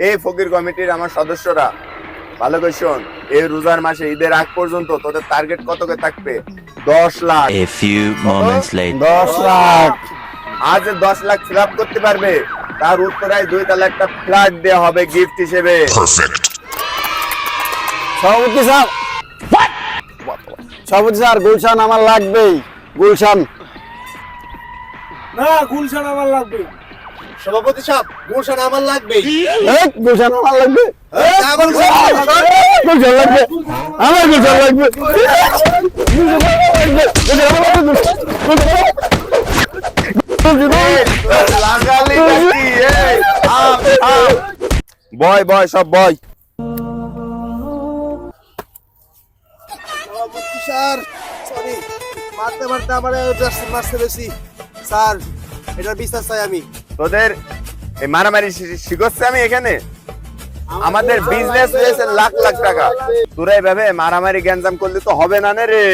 এই ফকির কমিটির আমার সদস্যরা ভালো করে শোন, এই রোজার মাসে ঈদের আগ পর্যন্ত তোদের টার্গেট কত করে থাকবে? 10 lakh. A few moments later. 10 lakh. আজ 10 লাখ ফিল আপ করতে পারবে, তার উত্তরায় 2 তালা একটা ফ্ল্যাট দেওয়া হবে গিফট হিসেবে। সভাপতি স্যার, সভাপতি স্যার, গুলশান আমার লাগবেই। গুলশান না, গুলশান আমার লাগবে। সভাপতি সাহেব, গুলশান আমার লাগবে। গুলশান আমার লাগবে। গুলশান লাগবে, আমার গুলশান লাগবে। লাগালি নাকি? বয় বয়, সব বয়। সভাপতি স্যার, সরি, মারতে মারতে আমার মারছে বেশি স্যার, এটার বিচার চাই আমি। তোদের এই মারামারি শিখছে আমি এখানে? আমাদের বিজনেস হয়েছে লাখ লাখ টাকা, তোরা এভাবে মারামারি গ্যাঞ্জাম করলে তো হবে না রে।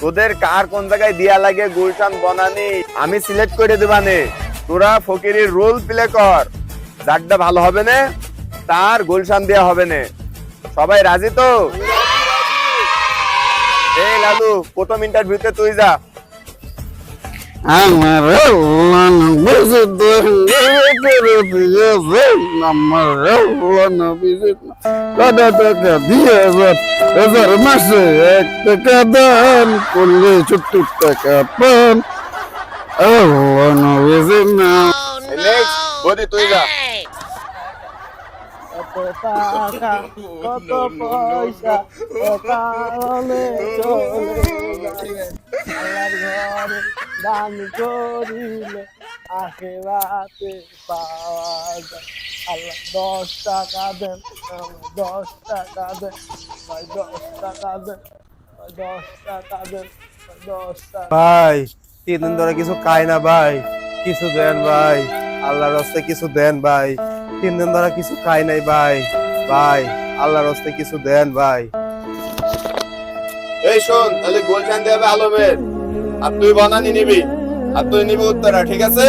তোদের কার কোন জায়গায় দিয়া লাগে গুলশান বনানি আমি সিলেক্ট করে দেবানে। তোরা ফকিরের রোল প্লে কর, যারটা ভালো হবে না তার গুলশান দেয়া হবে না। সবাই রাজি তো? এই লালু, প্রথম ইন্টারভিউতে তুই যা। আমার বুঝে টাকা দিয়ে মাসে 1 টাকা দান করলে 70 টাকা পান। নেক্সট বদি তুই যা। কত টাকা, কত পয়সা, কারণে চলে যায় আল্লাহর ঘরে দান করিলে আখিরাতে পাওয়া যায়। আল্লাহ 10 টাকা দেন, 10 টাকা দেন, 10 টাকা দেন, 10 টাকা দেন, 10 টাকা। ভাই 3 দিন ধরে কিছু খাই না ভাই, কিছু দেন ভাই, আল্লাহর রাস্তায় কিছু দেন ভাই। 3 দিন ধরে কিছু খাই নাই ভাই, ভাই আল্লাহর রাস্তায় কিছু দেন ভাই। এই শোন, তাহলে গুলশান দেবে আলমের, আর তুই বনানি নিবি, আর তুই নিবি উত্তরা, ঠিক আছে?